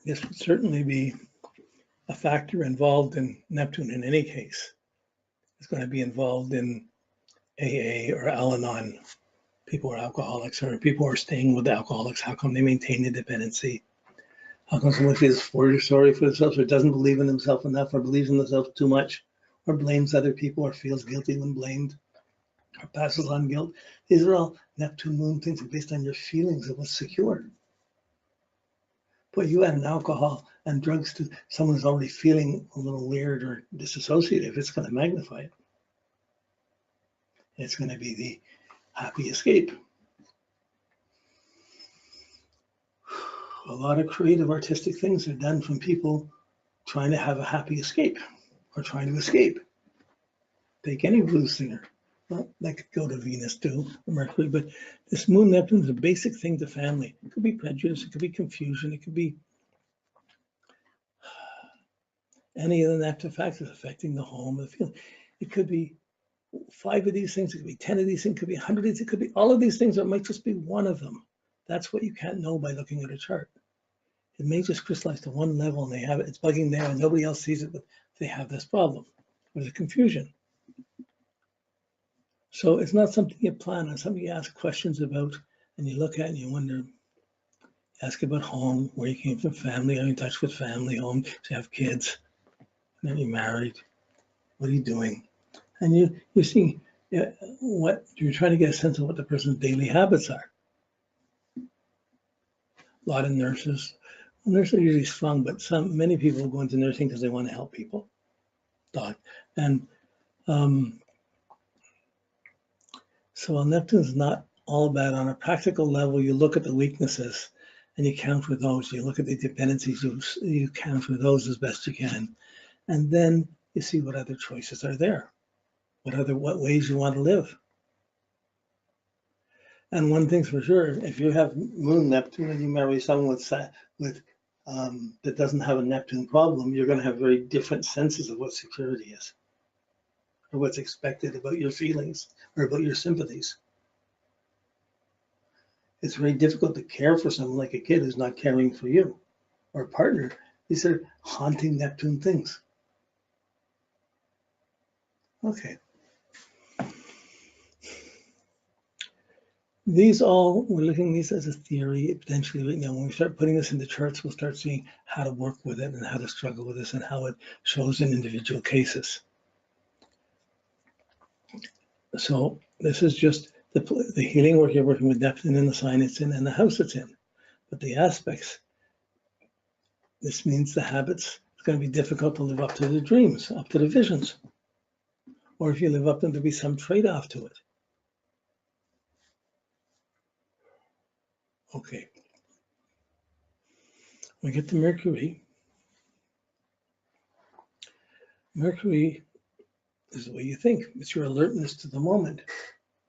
this would certainly be a factor involved in Neptune in any case. It's going to be involved in AA or Al-Anon. People are alcoholics, or people are staying with alcoholics. How come they maintain the dependency? How come someone feels sorry for themselves, or doesn't believe in themselves enough, or believes in themselves too much, or blames other people, or feels guilty when blamed, or passes on guilt? These are all Neptune moon things based on your feelings of what's secure. But you add an alcohol and drugs to someone who's already feeling a little weird or disassociative, it's going to magnify it. It's going to be the happy escape. A lot of creative artistic things are done from people trying to have a happy escape or trying to escape. Take any blues singer. Well, that could go to Venus too, or Mercury, but this moon Neptune is a basic thing to family. It could be prejudice, it could be confusion, it could be any of the negative factors affecting the home, the feeling. It could be 5 of these things, it could be 10 of these things, it could be 100 of these, it could be all of these things, or it might just be one of them. That's what you can't know by looking at a chart. It may just crystallize to one level and they have it, it's bugging there and nobody else sees it, but they have this problem. There's a confusion. So it's not something you plan on, something you ask questions about and you look at and you wonder, ask about home, where you came from, family, are you in touch with family, home, do you have kids, and then you're married, what are you doing? And you're seeing what, you're trying to get a sense of what the person's daily habits are. A lot of nurses, nurses are usually strong, but many people go into nursing because they want to help people. And so while Neptune's not all bad, on a practical level, you look at the weaknesses and you counter those. You look at the dependencies, you counter those as best you can. And then you see what other choices are there. What ways you want to live. And one thing's for sure, if you have moon Neptune and you marry someone that doesn't have a Neptune problem, you're going to have very different senses of what security is, or what's expected about your feelings or about your sympathies. It's very difficult to care for someone like a kid who's not caring for you, or a partner. These are haunting Neptune things. Okay. These all, we're looking at these as a theory, potentially right now. When we start putting this into charts, we'll start seeing how to work with it and how to struggle with this and how it shows in individual cases. So this is just the healing work. You're working with Neptune in the sign it's in and the house it's in. But the aspects, this means the habits, it's going to be difficult to live up to the dreams, up to the visions. Or if you live up to them, there'll be some trade-off to it. Okay. We get to Mercury. Mercury is the way you think. It's your alertness to the moment.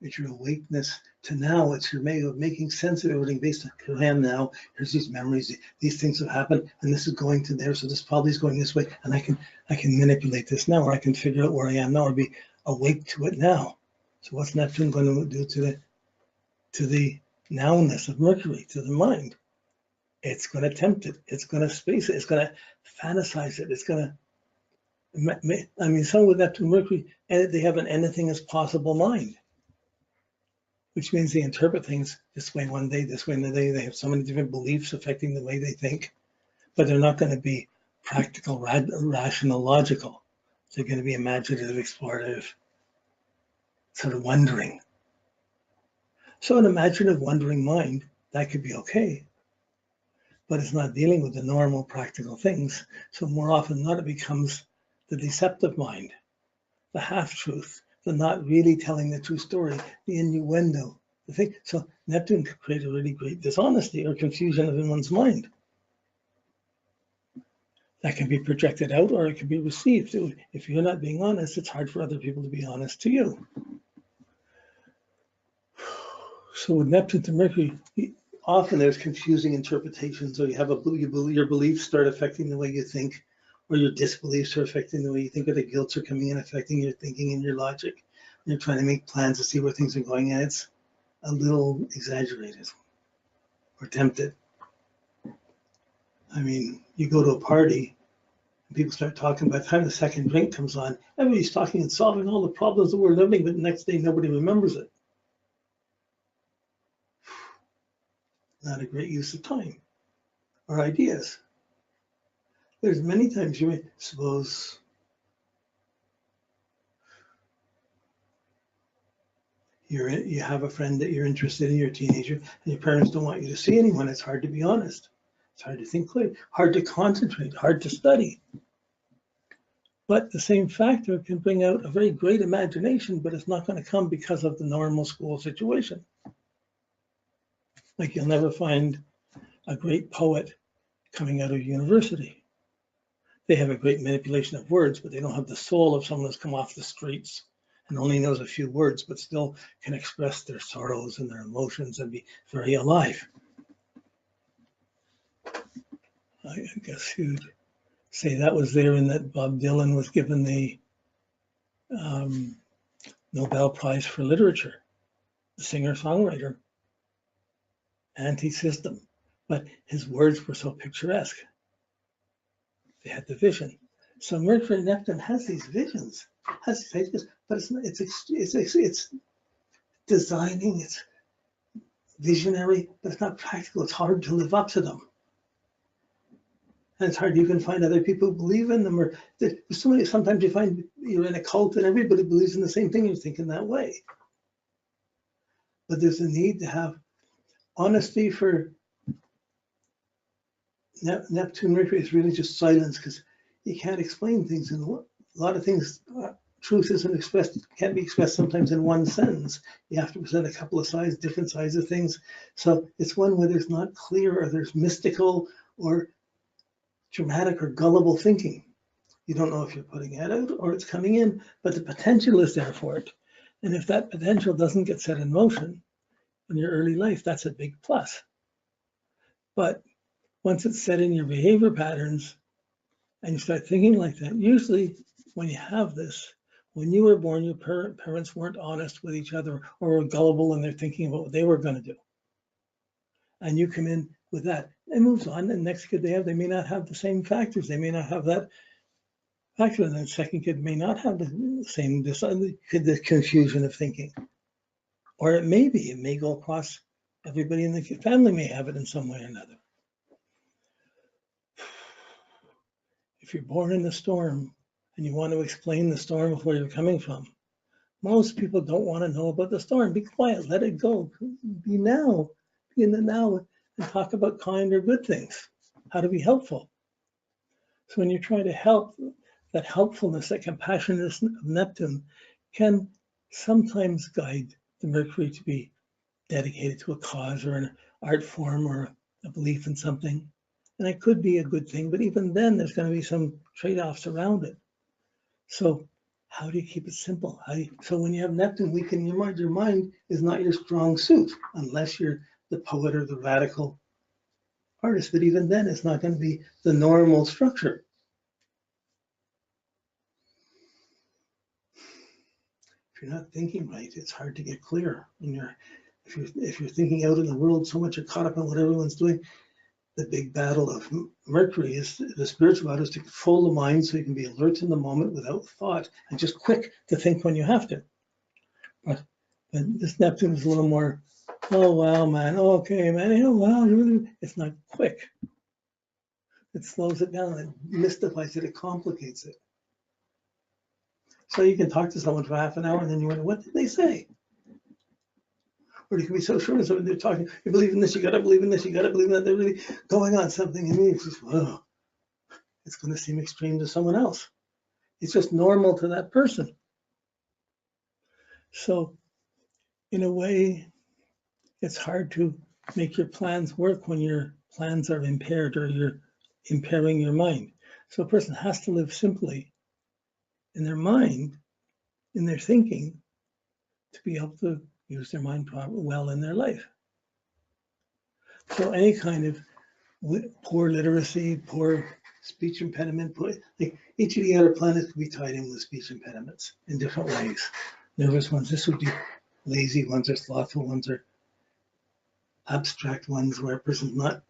It's your awakeness to now. It's your way of making sense of everything based on who I am now. Here's these memories. These things have happened, and this is going to there. So this probably is going this way, and I can manipulate this now, or I can figure out where I am now, or be awake to it now. So what's Neptune going to do to the nowness of Mercury, to the mind? It's going to tempt it. It's going to space it. It's going to fantasize it. It's going to. I mean, some with Neptune Mercury, they have an anything is possible mind, which means they interpret things this way one day, this way another day. They have so many different beliefs affecting the way they think, but they're not going to be practical, rational, logical. They're going to be imaginative, explorative, sort of wondering. So an imaginative, wondering mind, that could be okay, but it's not dealing with the normal practical things. So more often than not, it becomes the deceptive mind, the half-truth, the not really telling the true story, the innuendo, the thing. So Neptune could create a really great dishonesty or confusion in one's mind. That can be projected out or it can be received. If you're not being honest, it's hard for other people to be honest to you. So with Neptune to Mercury, often there's confusing interpretations, or you have your beliefs start affecting the way you think, or your disbeliefs are affecting the way you think, or the guilts are coming in, affecting your thinking and your logic. You're trying to make plans to see where things are going, and it's a little exaggerated or tempted. I mean, you go to a party and people start talking. By the time the second drink comes on, everybody's talking and solving all the problems that we're living, but the next day nobody remembers it. Not a great use of time or ideas. There's many times you may suppose you have a friend that you're interested in, you're a teenager, and your parents don't want you to see anyone. It's hard to be honest. It's hard to think clearly, hard to concentrate, hard to study. But the same factor can bring out a very great imagination, but it's not going to come because of the normal school situation. Like you'll never find a great poet coming out of university. They have a great manipulation of words, but they don't have the soul of someone who's come off the streets and only knows a few words, but still can express their sorrows and their emotions and be very alive. I guess you'd say that was there in that Bob Dylan was given the Nobel Prize for Literature, the singer-songwriter, anti-system, but his words were so picturesque. They had the vision. So Mercury Neptune has these visions, has these ideas, but it's designing, it's visionary, but it's not practical. It's hard to live up to them. And it's hard to even find other people who believe in them. Or sometimes you find you're in a cult and everybody believes in the same thing, you're thinking that way. But there's a need to have honesty. For Neptune Mercury is really just silence, because you can't explain things. And a lot of things, truth isn't expressed, can't be expressed sometimes in one sentence. You have to present a couple of sides, different sides of things. So it's one where there's not clear, or there's mystical or dramatic or gullible thinking. You don't know if you're putting it out or it's coming in, but the potential is there for it. And if that potential doesn't get set in motion in your early life, that's a big plus. But once it's set in your behavior patterns and you start thinking like that, usually when you have this, when you were born, your parents weren't honest with each other or were gullible in their thinking about what they were going to do. And you come in with that, it moves on. And the next kid they have, they may not have the same factors. They may not have that factor. And the second kid may not have the same, the confusion of thinking. Or it may go across, everybody in the family may have it in some way or another. If you're born in a storm and you want to explain the storm of where you're coming from, most people don't want to know about the storm. Be quiet, let it go. Be in the now, and talk about kind or good things, how to be helpful. So when you try to help, that helpfulness, that compassionateness of Neptune can sometimes guide the Mercury to be dedicated to a cause or an art form or a belief in something. And it could be a good thing, but even then there's going to be some trade-offs around it. So how do you keep it simple? So when you have Neptune weak in your mind is not your strong suit, unless you're the poet or the radical artist. But even then, it's not going to be the normal structure. If you're not thinking right, it's hard to get clear. If you're thinking out in the world so much, you're caught up in what everyone's doing. The big battle of Mercury is the spiritual battle, is to control the mind so you can be alert in the moment without thought and just quick to think when you have to. But this Neptune is a little more, oh wow, man, oh, okay, man, oh wow, it's not quick. It slows it down, it mystifies it, it complicates it. So you can talk to someone for half an hour and then you wonder, what did they say? Or you can be so sure of something, they're talking, you believe in this, you gotta believe in this, you gotta believe in that, they're really going on something, and it's just, whoa, it's gonna seem extreme to someone else. It's just normal to that person. So in a way, it's hard to make your plans work when your plans are impaired or you're impairing your mind. So a person has to live simply in their mind, in their thinking, to be able to use their mind well in their life. So any kind of poor literacy, poor speech impediment, like each of the outer planets could be tied in with speech impediments in different ways. Nervous ones, this would be lazy ones, or slothful ones, or abstract ones where a person's not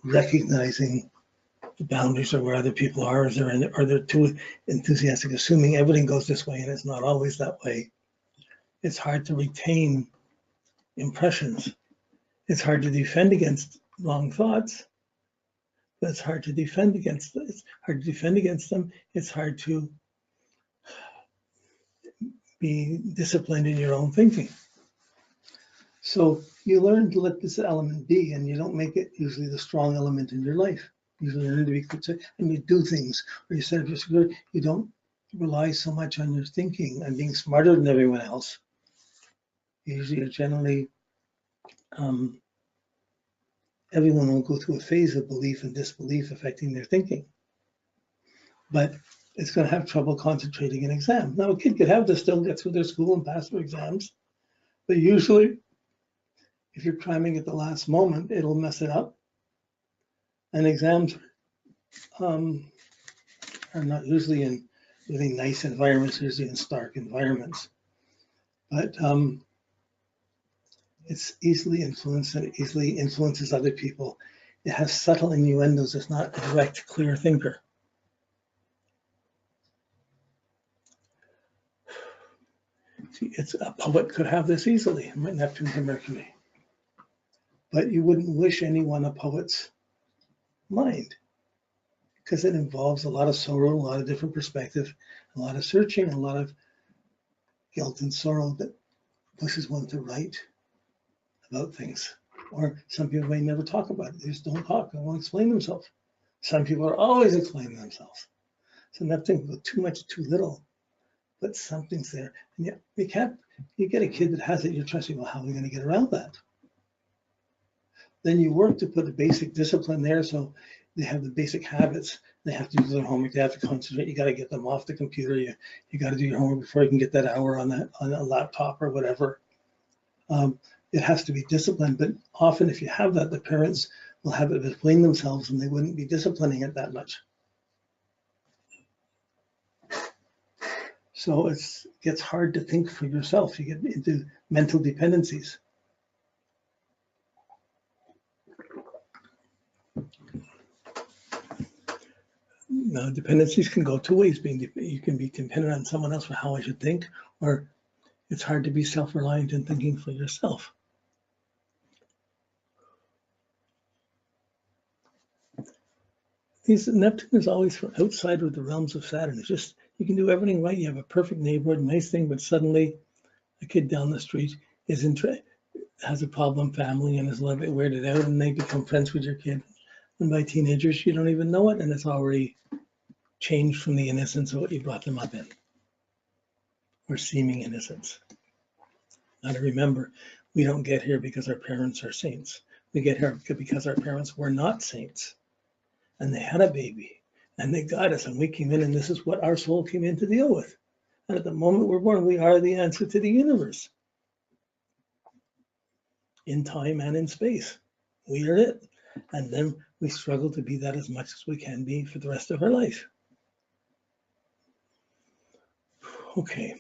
recognizing the boundaries are where other people are, are they too enthusiastic, assuming everything goes this way and it's not always that way. It's hard to retain impressions. It's hard to defend against wrong thoughts, but it's hard to defend against them. It's hard to defend against them. It's hard to be disciplined in your own thinking. So you learn to let this element be, and you don't make it usually the strong element in your life. You learn to be, and you do things, or you set up your security. You don't rely so much on your thinking and being smarter than everyone else. Usually, you're generally, everyone will go through a phase of belief and disbelief affecting their thinking. But it's going to have trouble concentrating in exams. Now, a kid could have this, still get through their school and pass their exams. But usually, if you're cramming at the last moment, it'll mess it up. And exams are not usually in really nice environments, usually in stark environments. But it's easily influenced, and it easily influences other people. It has subtle innuendos. It's not a direct, clear thinker. See, a poet could have this easily, Neptune to Mercury. But you wouldn't wish anyone a poet's mind, because it involves a lot of sorrow, a lot of different perspective, a lot of searching, a lot of guilt and sorrow that pushes one to write about things. Or some people may never talk about it. They just don't talk. They won't explain themselves. Some people are always explaining themselves. So Neptune can go too much, too little. But something's there. And yet you get a kid that has it, you're trying to say, well, how are we going to get around that? Then you work to put a basic discipline there, so they have the basic habits. They have to do their homework. They have to concentrate. You got to get them off the computer. You got to do your homework before you can get that hour on a laptop or whatever. It has to be disciplined, but often if you have that, the parents will have it explain themselves and they wouldn't be disciplining it that much. So it gets hard to think for yourself. You get into mental dependencies. Now, dependencies can go two ways. You can be dependent on someone else for how I should think, or it's hard to be self-reliant in thinking for yourself. Neptune is always from outside of the realms of Saturn. It's just, you can do everything right. You have a perfect neighborhood, nice thing, but suddenly a kid down the street has a problem family and is a little bit weirded out, and they become friends with your kid. And by teenagers, you don't even know it, and it's already changed from the innocence of what you brought them up in, or seeming innocence. Now to remember, we don't get here because our parents are saints. We get here because our parents were not saints, and they had a baby, and they got us, and we came in, and this is what our soul came in to deal with. And at the moment we're born, we are the answer to the universe, in time and in space. We are it. And then we struggle to be that as much as we can be for the rest of our life. Okay.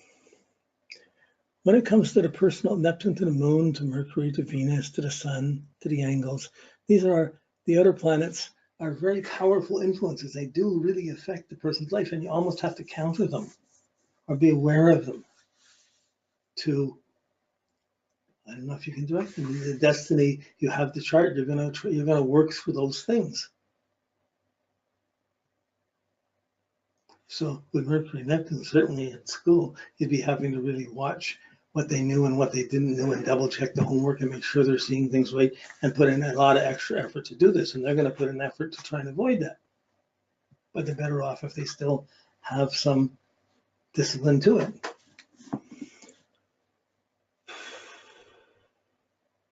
When it comes to the personal, Neptune to the moon, to Mercury, to Venus, to the sun, to the angles, these are the other planets are very powerful influences. They do really affect the person's life, and you almost have to counter them or be aware of them to, I don't know if you can direct them. The destiny, you have the chart, you're gonna work through those things. So with Mercury and Neptune, certainly at school, you'd be having to really watch what they knew and what they didn't know and double check the homework and make sure they're seeing things right and put in a lot of extra effort to do this. And they're going to put an effort to try and avoid that. But they're better off if they still have some discipline to it.